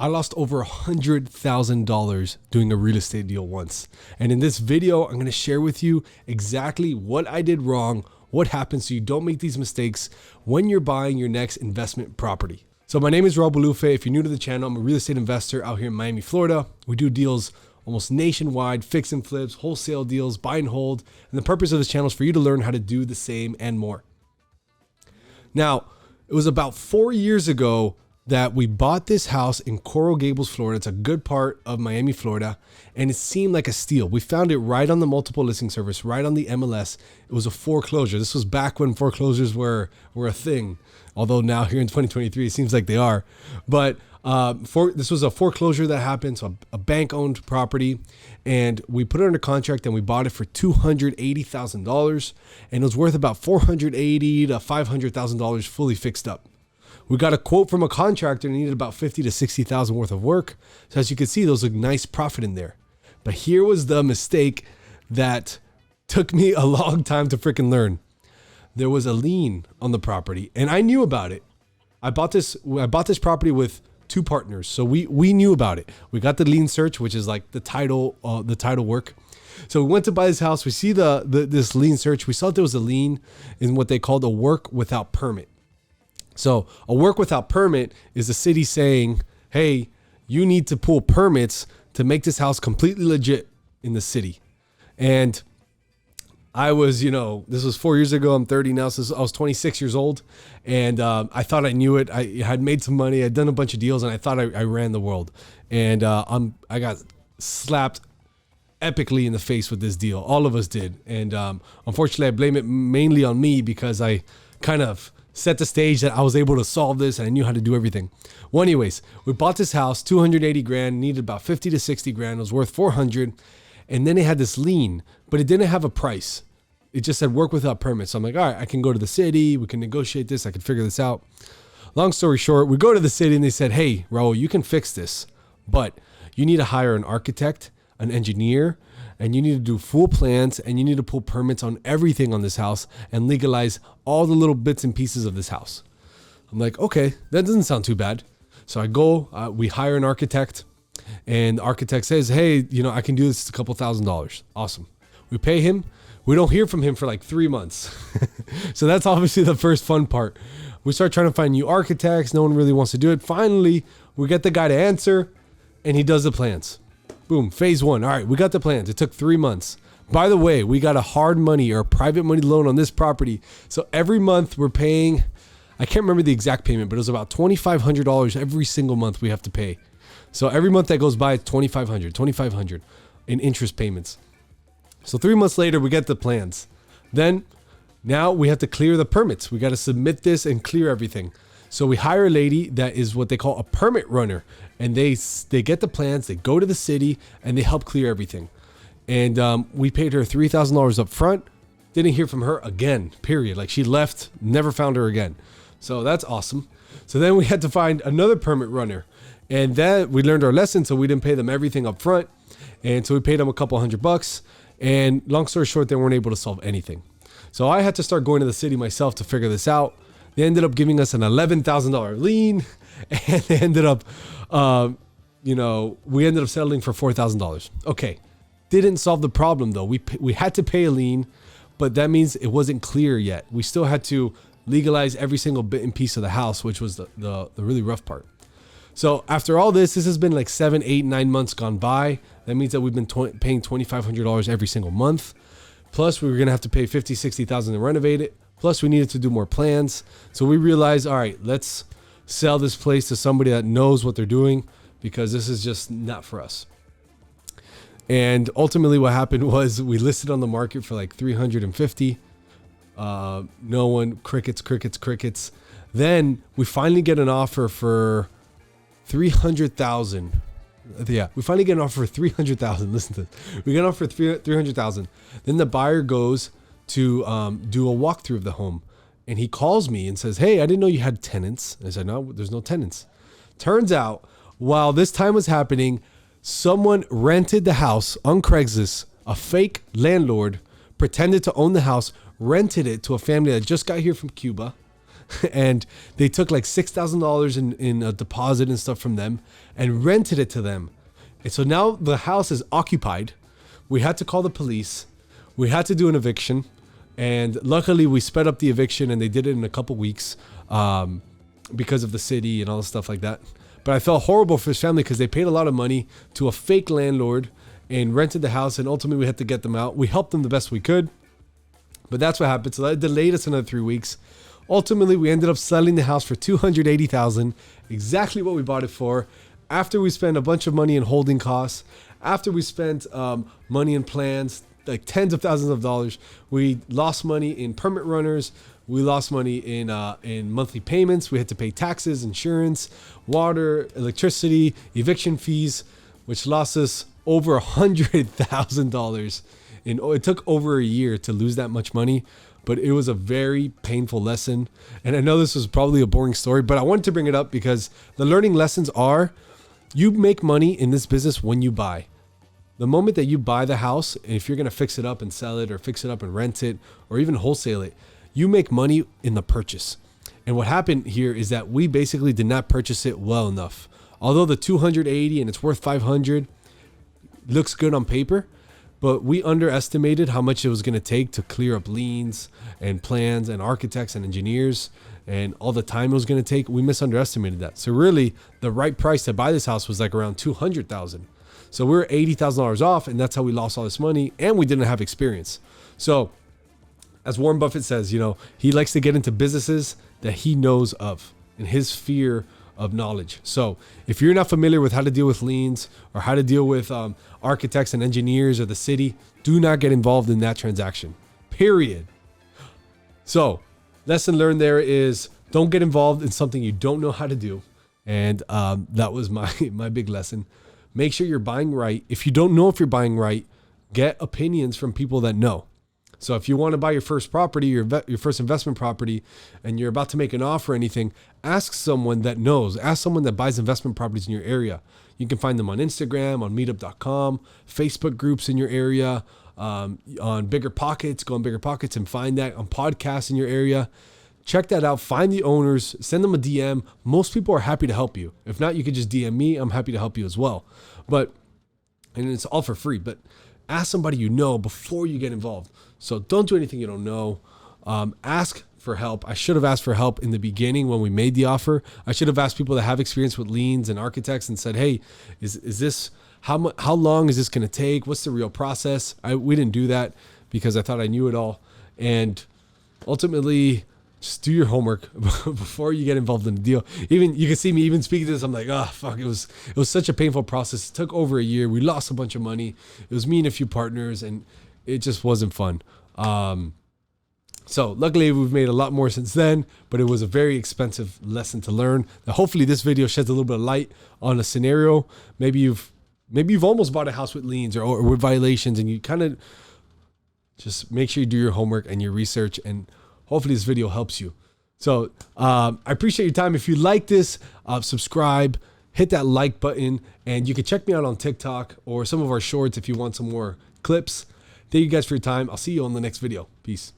I lost over $100,000 doing a real estate deal once. And in this video, I'm going to share with you exactly what I did wrong, what happens so you don't make these mistakes when you're buying your next investment property. So my name is Raul Bolufe. If you're new to the channel, I'm a real estate investor out here in Miami, Florida. We do deals almost nationwide, fix and flips, wholesale deals, buy and hold. And the purpose of this channel is for you to learn how to do the same and more. Now, it was about 4 years ago that we bought this house in Coral Gables, Florida. It's a good part of Miami, Florida, and it seemed like a steal. We found it right on the multiple listing service, right on the MLS. It was a foreclosure. This was back when foreclosures were a thing, although now here in 2023, it seems like they are. But this was a foreclosure that happened, so a bank-owned property, and we put it under contract and we bought it for $280,000, and it was worth about $480,000 to $500,000 fully fixed up. We got a quote from a contractor and needed about $50,000 to $60,000 worth of work. So as you can see, there was a nice profit in there. But here was the mistake that took me a long time to freaking learn. There was a lien on the property and I knew about it. I bought this property with two partners. So we knew about it. We got the lien search, which is like the title work. So we went to buy this house. We see this lien search. We saw that there was a lien in what they called a work without permit. So a work without permit is the city saying, hey, you need to pull permits to make this house completely legit in the city. And I was, this was 4 years ago. I'm 30 now. So I was 26 years old. And I thought I knew it. I had made some money. I'd done a bunch of deals and I thought I ran the world. And I got slapped epically in the face with this deal. All of us did. And unfortunately, I blame it mainly on me because I kind of set the stage that I was able to solve this and I knew how to do everything. Well, anyways, we bought this house, $280,000, needed about $50,000 to $60,000. It was worth $400,000. And then it had this lien, but it didn't have a price. It just said work without permit. So I'm like, all right, I can go to the city. We can negotiate this. I can figure this out. Long story short, we go to the city and they said, hey, Raul, you can fix this, but you need to hire an architect, an engineer, and you need to do full plans and you need to pull permits on everything on this house and legalize all the little bits and pieces of this house. I'm like, okay, that doesn't sound too bad. So I go, we hire an architect and the architect says, hey, I can do this a couple $1,000s. Awesome. We pay him. We don't hear from him for like 3 months. So that's obviously the first fun part. We start trying to find new architects. No one really wants to do it. Finally, we get the guy to answer and he does the plans. Boom, phase one. All right, we got the plans. It took 3 months. By the way, we got a hard money or a private money loan on this property. So every month we're paying, I can't remember the exact payment, but it was about $2,500 every single month we have to pay. So every month that goes by, it's $2,500 in interest payments. So 3 months later, we get the plans. Then now we have to clear the permits. We got to submit this and clear everything. So we hire a lady that is what they call a permit runner, and they get the plans, they go to the city, and they help clear everything. And we paid her $3,000 up front. Didn't hear from her again, period. Like she left, never found her again. So that's awesome. So then we had to find another permit runner, and then we learned our lesson, so we didn't pay them everything up front. And so we paid them a couple $100. And long story short, they weren't able to solve anything. So I had to start going to the city myself to figure this out. They ended up giving us an $11,000 lien, and they ended up, we ended up settling for $4,000. Okay, didn't solve the problem though. We had to pay a lien, but that means it wasn't clear yet. We still had to legalize every single bit and piece of the house, which was the really rough part. So after all this has been like 7, 8, 9 months gone by. That means that we've been paying $2,500 every single month. Plus, we were gonna have to pay $50,000, $60,000 to renovate it. Plus, we needed to do more plans. So we realized, all right, let's sell this place to somebody that knows what they're doing because this is just not for us. And ultimately what happened was we listed on the market for like $350,000. No one, crickets. Then we finally get an offer for $300,000. Yeah, we finally get an offer for $300,000. Listen to this. We get an offer for $300,000. Then the buyer goes to do a walkthrough of the home. And he calls me and says, hey, I didn't know you had tenants. I said, no, there's no tenants. Turns out, while this time was happening, someone rented the house on Craigslist. A fake landlord pretended to own the house, rented it to a family that just got here from Cuba. and they took like $6,000 in a deposit and stuff from them and rented it to them. And so now the house is occupied. We had to call the police. We had to do an eviction. And luckily we sped up the eviction and they did it in a couple weeks because of the city and all the stuff like that. But I felt horrible for his family because they paid a lot of money to a fake landlord and rented the house. And ultimately we had to get them out. We helped them the best we could. But that's what happened. So that delayed us another 3 weeks. Ultimately, we ended up selling the house for $280,000, exactly what we bought it for. After we spent a bunch of money in holding costs, after we spent money in plans, like tens of thousands of dollars, we lost money in permit runners. We lost money in monthly payments. We had to pay taxes, insurance, water, electricity, eviction fees, which lost us over $100,000. It took over a year to lose that much money, but it was a very painful lesson. And I know this was probably a boring story, but I wanted to bring it up because the learning lessons are, you make money in this business when you buy. The moment that you buy the house, and if you're going to fix it up and sell it or fix it up and rent it or even wholesale it, you make money in the purchase. And what happened here is that we basically did not purchase it well enough. Although the 280 and it's worth 500 looks good on paper, but we underestimated how much it was going to take to clear up liens and plans and architects and engineers and all the time it was going to take. We misunderestimated that. So really the right price to buy this house was like around $200,000. So we were $80,000 off, and that's how we lost all this money, and we didn't have experience. So as Warren Buffett says, he likes to get into businesses that he knows of in his sphere of knowledge. So if you're not familiar with how to deal with liens or how to deal with architects and engineers or the city, do not get involved in that transaction, period. So lesson learned there is, don't get involved in something you don't know how to do. And that was my big lesson. Make sure you're buying right. If you don't know if you're buying right, get opinions from people that know. So if you want to buy your first property, your first investment property, and you're about to make an offer or anything, ask someone that knows. Ask someone that buys investment properties in your area. You can find them on Instagram, on meetup.com, Facebook groups in your area, on Bigger Pockets. Go on Bigger Pockets and find that, on podcasts in your area. Check that out. Find the owners. Send them a DM. Most people are happy to help you. If not, you could just DM me. I'm happy to help you as well. And it's all for free. But ask somebody you know before you get involved. So don't do anything you don't know. Ask for help. I should have asked for help in the beginning when we made the offer. I should have asked people that have experience with liens and architects and said, hey, is this, how long is this going to take? What's the real process? We didn't do that because I thought I knew it all. And ultimately, just do your homework before you get involved in the deal. Even you can see me even speaking to this. I'm like, oh fuck, it was such a painful process. It took over a year. We lost a bunch of money. It was me and a few partners, and it just wasn't fun. So luckily we've made a lot more since then, but it was a very expensive lesson to learn. Now, hopefully this video sheds a little bit of light on a scenario. Maybe you've almost bought a house with liens or with violations, and you kind of just make sure you do your homework and your research, and hopefully this video helps you. So I appreciate your time. If you like this, subscribe, hit that like button, and you can check me out on TikTok or some of our shorts if you want some more clips. Thank you guys for your time. I'll see you on the next video. Peace.